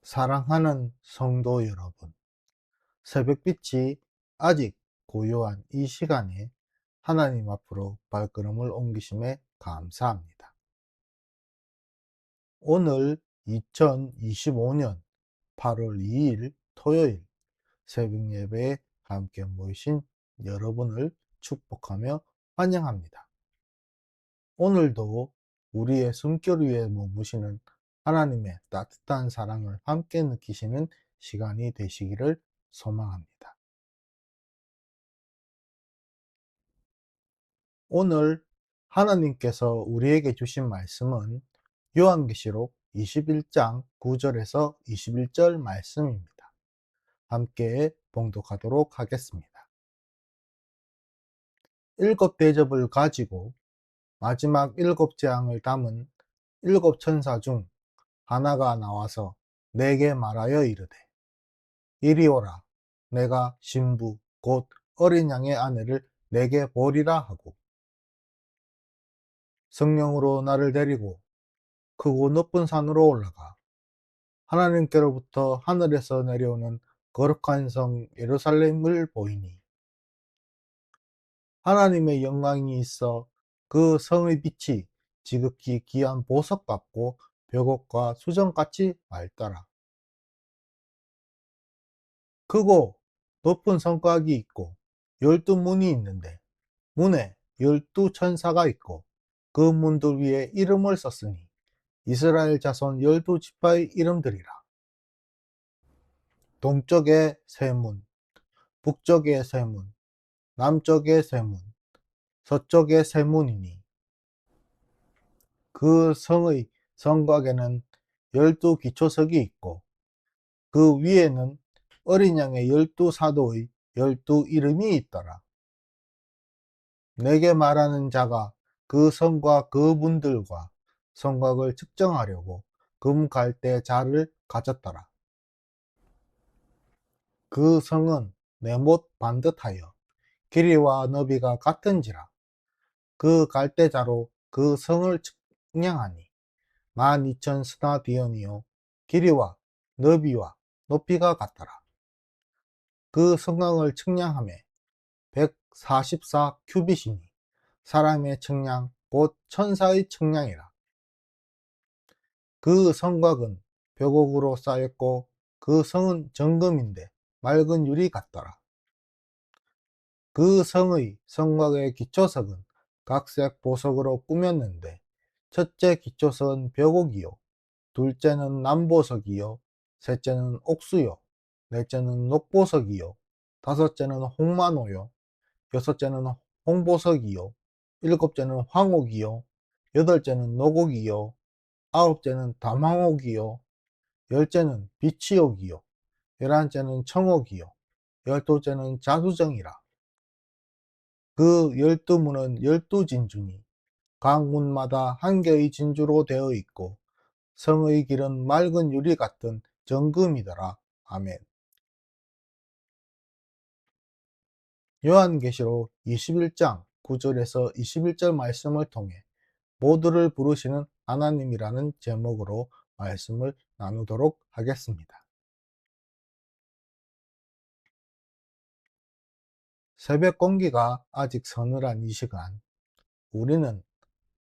사랑하는 성도 여러분, 새벽빛이 아직 고요한 이 시간에 하나님 앞으로 발걸음을 옮기심에 감사합니다. 오늘 2025년 8월 2일 토요일 새벽 예배에 함께 모이신 여러분을 축복하며 환영합니다. 오늘도 우리의 숨결 위에 머무시는 하나님의 따뜻한 사랑을 함께 느끼시는 시간이 되시기를 소망합니다. 오늘 하나님께서 우리에게 주신 말씀은 요한계시록 21장 9절에서 21절 말씀입니다. 함께 봉독하도록 하겠습니다. 일곱 대접을 가지고 마지막 일곱 재앙을 담은 일곱 천사 중 하나가 나와서 내게 말하여 이르되, 이리 오라. 내가 신부 곧 어린 양의 아내를 내게 보리라 하고, 성령으로 나를 데리고 크고 높은 산으로 올라가 하나님께로부터 하늘에서 내려오는 거룩한 성 예루살렘을 보이니, 하나님의 영광이 있어 그 성의 빛이 지극히 귀한 보석 같고 벽옥과 수정같이 맑더라. 크고 높은 성곽이 있고 12문이 있는데 문에 12천사가 있고 그 문들 위에 이름을 썼으니 이스라엘 자손 12지파의 이름들이라. 동쪽에 세 문, 북쪽에 세 문, 남쪽에 세 문, 서쪽에 세 문이니 그 성의 성곽에는 12기초석이 있고 그 위에는 어린 양의 12사도의 12이름이 있더라. 내게 말하는 자가 그 성과 그 문들과 성곽을 측정하려고 금 갈대 자를 가졌더라. 그 성은 네못 반듯하여 길이와 너비가 같은지라. 그 갈대자로 그 성을 측량하니 12,000스타디온이요 길이와 너비와 높이가 같더라. 그 성곽을 측량하매 144 큐빗이니 사람의 측량 곧 천사의 측량이라. 그 성곽은 벽옥으로 쌓였고 그 성은 정금인데 맑은 유리 같더라. 그 성의 성곽의 기초석은 각색 보석으로 꾸몄는데 첫째 기초석은 벽옥이요, 둘째는 남보석이요, 셋째는 옥수요, 넷째는 녹보석이요, 다섯째는 홍마노요, 여섯째는 홍보석이요, 일곱째는 황옥이요, 여덟째는 노곡이요, 아홉째는 담황옥이요, 열째는 비치옥이요, 열한째는 청옥이요, 열둘째는 자수정이라. 그 12문은 12진주니 각 문마다 한 개의 진주로 되어 있고 성의 길은 맑은 유리 같은 정금이더라. 아멘. 요한계시록 21장 9절에서 21절 말씀을 통해 모두를 부르시는 하나님이라는 제목으로 말씀을 나누도록 하겠습니다. 새벽 공기가 아직 서늘한 이 시간, 우리는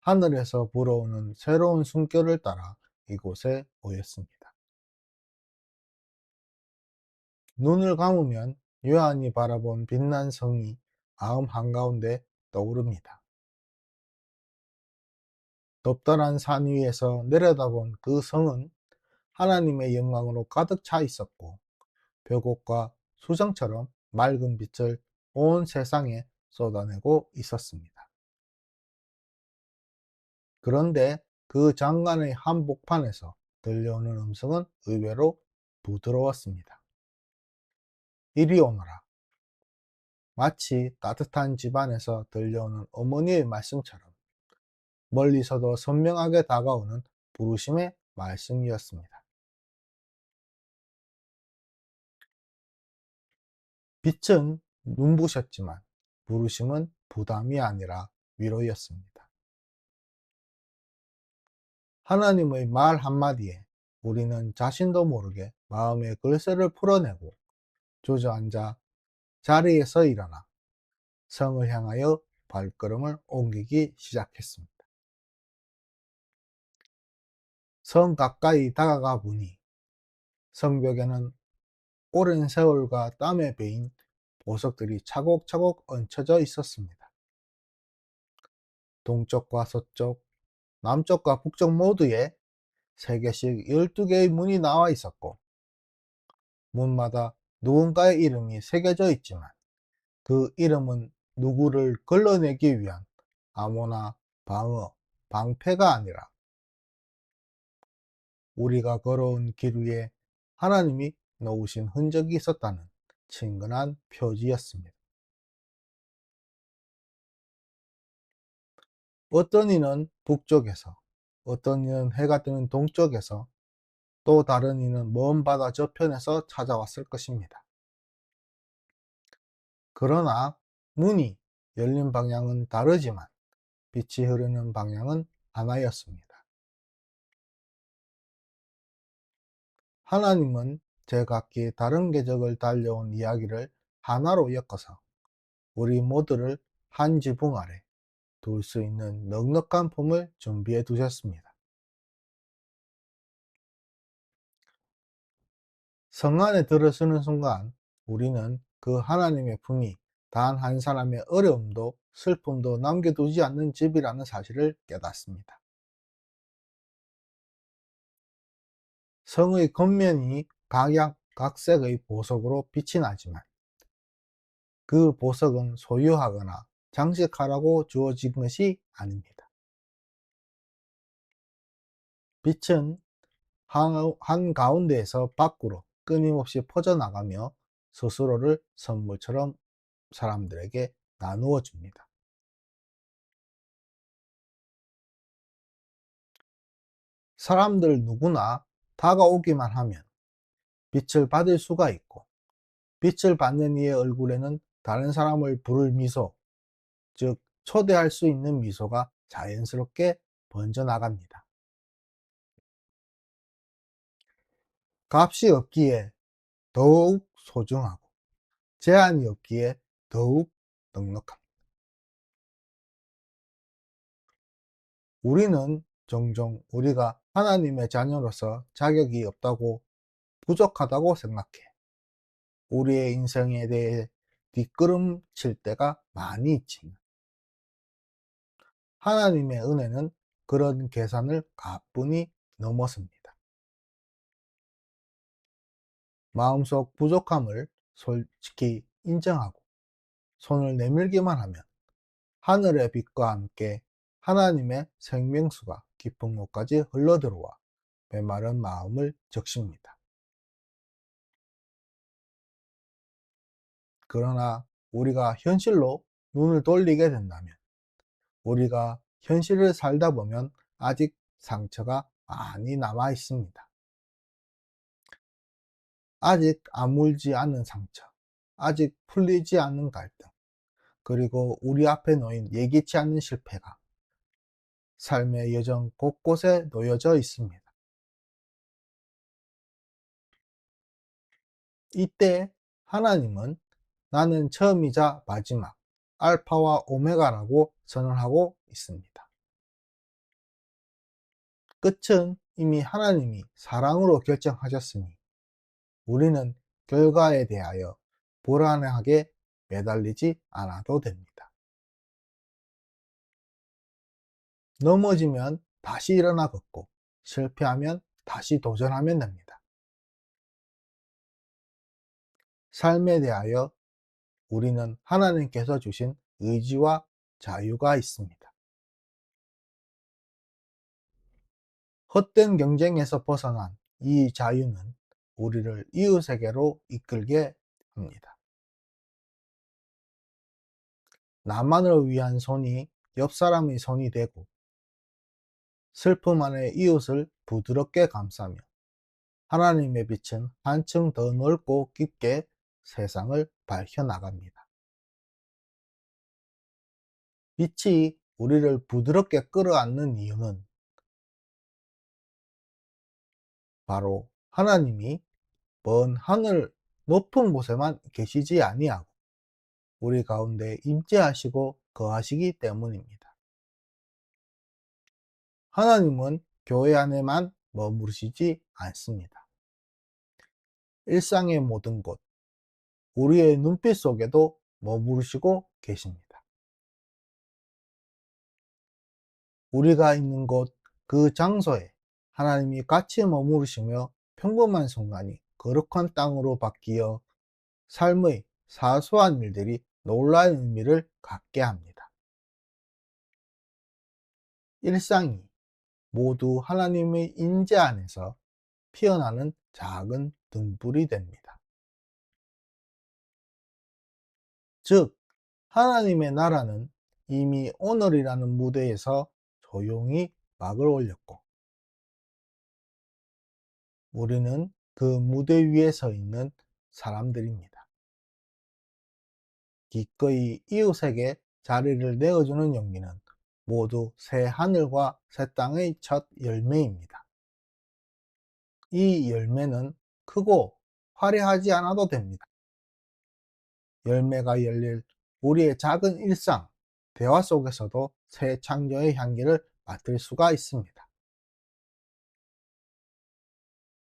하늘에서 불어오는 새로운 숨결을 따라 이곳에 모였습니다. 눈을 감으면 요한이 바라본 빛난 성이 마음 한가운데 떠오릅니다. 높다란 산 위에서 내려다본 그 성은 하나님의 영광으로 가득 차 있었고 벽옥과 수정처럼 맑은 빛을 온 세상에 쏟아내고 있었습니다. 그런데 그 장관의 한복판에서 들려오는 음성은 의외로 부드러웠습니다. 이리 오너라. 마치 따뜻한 집안에서 들려오는 어머니의 말씀처럼 멀리서도 선명하게 다가오는 부르심의 말씀이었습니다. 빛은 눈부셨지만 부르심은 부담이 아니라 위로였습니다. 하나님의 말 한마디에 우리는 자신도 모르게 마음의 글쎄를 풀어내고 주저앉아 자리에서 일어나 성을 향하여 발걸음을 옮기기 시작했습니다. 성 가까이 다가가 보니 성벽에는 오랜 세월과 땀에 베인 보석들이 차곡차곡 얹혀져 있었습니다. 동쪽과 서쪽, 남쪽과 북쪽 모두에 3개씩 12개의 문이 나와 있었고, 문마다 누군가의 이름이 새겨져 있지만 그 이름은 누구를 걸러내기 위한 암호나 방어, 방패가 아니라 우리가 걸어온 길 위에 하나님이 놓으신 흔적이 있었다는 친근한 표지였습니다. 어떤 이는 북쪽에서, 어떤 이는 해가 뜨는 동쪽에서, 또 다른 이는 먼 바다 저편에서 찾아왔을 것입니다. 그러나 문이 열린 방향은 다르지만 빛이 흐르는 방향은 하나였습니다. 하나님은 제각기 다른 궤적을 달려온 이야기를 하나로 엮어서 우리 모두를 한 지붕 아래 둘 수 있는 넉넉한 품을 준비해 두셨습니다. 성 안에 들어서는 순간 우리는 그 하나님의 품이 단 한 사람의 어려움도 슬픔도 남겨두지 않는 집이라는 사실을 깨닫습니다. 성의 겉면이 각양각색의 보석으로 빛이 나지만 그 보석은 소유하거나 장식하라고 주어진 것이 아닙니다. 빛은 한가운데에서 밖으로 끊임없이 퍼져나가며 스스로를 선물처럼 사람들에게 나누어 줍니다. 사람들 누구나 다가오기만 하면 빛을 받을 수가 있고, 빛을 받는 이의 얼굴에는 다른 사람을 부를 미소, 즉 초대할 수 있는 미소가 자연스럽게 번져나갑니다. 값이 없기에 더욱 소중하고 제한이 없기에 더욱 넉넉합니다. 우리는 종종 우리가 하나님의 자녀로서 자격이 없다고, 부족하다고 생각해 우리의 인생에 대해 뒷걸음칠 때가 많이 있지만, 하나님의 은혜는 그런 계산을 가뿐히 넘어섭니다. 마음속 부족함을 솔직히 인정하고 손을 내밀기만 하면 하늘의 빛과 함께 하나님의 생명수가 깊은 곳까지 흘러들어와 메마른 마음을 적십니다. 그러나 우리가 현실로 눈을 돌리게 된다면, 우리가 현실을 살다 보면 아직 상처가 많이 남아 있습니다. 아직 아물지 않은 상처, 아직 풀리지 않은 갈등, 그리고 우리 앞에 놓인 예기치 않은 실패가 삶의 여정 곳곳에 놓여져 있습니다. 이때 하나님은 나는 처음이자 마지막, 알파와 오메가라고 선언하고 있습니다. 끝은 이미 하나님이 사랑으로 결정하셨으니 우리는 결과에 대하여 불안하게 매달리지 않아도 됩니다. 넘어지면 다시 일어나 걷고, 실패하면 다시 도전하면 됩니다. 삶에 대하여 우리는 하나님께서 주신 의지와 자유가 있습니다. 헛된 경쟁에서 벗어난 이 자유는 우리를 이웃에게로 이끌게 합니다. 나만을 위한 손이 옆 사람의 손이 되고, 슬픔 안에 이웃을 부드럽게 감싸며 하나님의 빛은 한층 더 넓고 깊게 세상을 밝혀나갑니다. 빛이 우리를 부드럽게 끌어안는 이유는 바로 하나님이 먼 하늘 높은 곳에만 계시지 아니하고 우리 가운데 임재하시고 거하시기 때문입니다. 하나님은 교회 안에만 머무르시지 않습니다. 일상의 모든 곳, 우리의 눈빛 속에도 머무르시고 계십니다. 우리가 있는 곳, 그 장소에 하나님이 같이 머무르시며 평범한 순간이 거룩한 땅으로 바뀌어 삶의 사소한 일들이 놀라운 의미를 갖게 합니다. 일상이 모두 하나님의 인재 안에서 피어나는 작은 등불이 됩니다. 즉, 하나님의 나라는 이미 오늘이라는 무대에서 조용히 막을 올렸고, 우리는 그 무대 위에 서 있는 사람들입니다. 기꺼이 이웃에게 자리를 내어주는 용기는 모두 새 하늘과 새 땅의 첫 열매입니다. 이 열매는 크고 화려하지 않아도 됩니다. 열매가 열릴 우리의 작은 일상, 대화 속에서도 새 창조의 향기를 맡을 수가 있습니다.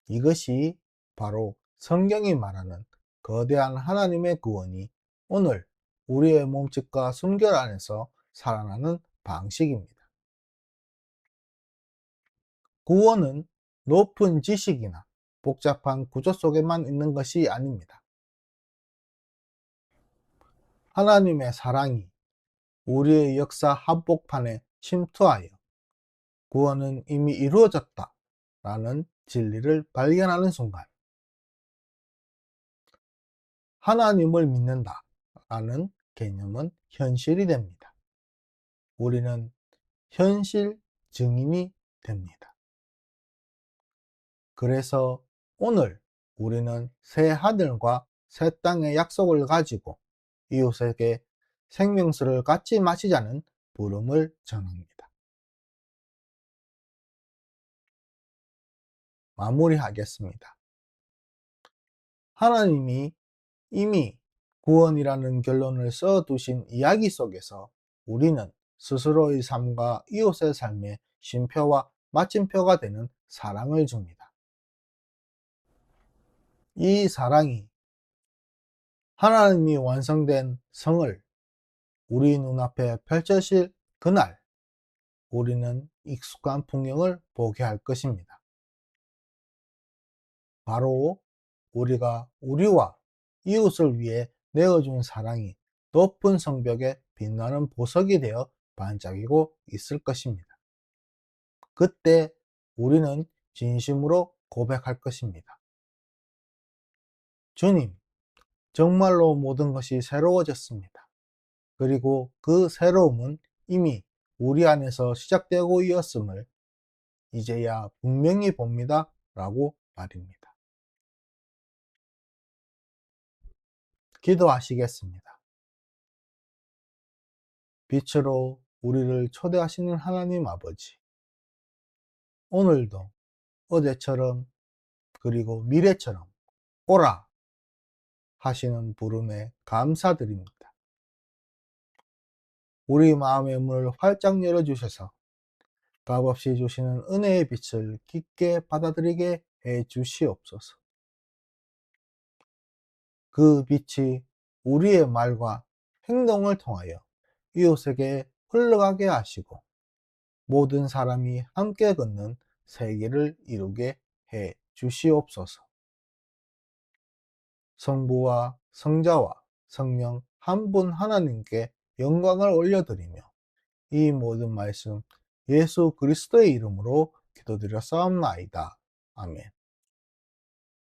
이것이 바로 성경이 말하는 거대한 하나님의 구원이 오늘 우리의 몸짓과 숨결 안에서 살아나는 방식입니다. 구원은 높은 지식이나 복잡한 구조 속에만 있는 것이 아닙니다. 하나님의 사랑이 우리의 역사 한복판에 침투하여 구원은 이미 이루어졌다 라는 진리를 발견하는 순간, 하나님을 믿는다 라는 개념은 현실이 됩니다. 우리는 현실 증인이 됩니다. 그래서 오늘 우리는 새 하늘과 새 땅의 약속을 가지고 이웃에게 생명수를 같이 마시자는 부름을 전합니다. 마무리하겠습니다. 하나님이 이미 구원이라는 결론을 써두신 이야기 속에서 우리는 스스로의 삶과 이웃의 삶의 쉼표와 마침표가 되는 사랑을 줍니다. 이 사랑이 하나님이 완성된 성을 우리 눈앞에 펼쳐질 그날, 우리는 익숙한 풍경을 보게 할 것입니다. 바로 우리가 우리와 이웃을 위해 내어준 사랑이 높은 성벽에 빛나는 보석이 되어 반짝이고 있을 것입니다. 그때 우리는 진심으로 고백할 것입니다. 주님, 정말로 모든 것이 새로워졌습니다. 그리고 그 새로움은 이미 우리 안에서 시작되고 있었음을 이제야 분명히 봅니다. 라고 말입니다. 기도하시겠습니다. 빛으로 우리를 초대하시는 하나님 아버지, 오늘도 어제처럼 그리고 미래처럼 오라 하시는 부름에 감사드립니다. 우리 마음의 문을 활짝 열어주셔서 값없이 주시는 은혜의 빛을 깊게 받아들이게 해 주시옵소서. 그 빛이 우리의 말과 행동을 통하여 이웃에게 흘러가게 하시고 모든 사람이 함께 걷는 세계를 이루게 해 주시옵소서. 성부와 성자와 성령 한 분 하나님께 영광을 올려드리며 이 모든 말씀 예수 그리스도의 이름으로 기도드렸사옵나이다. 아멘.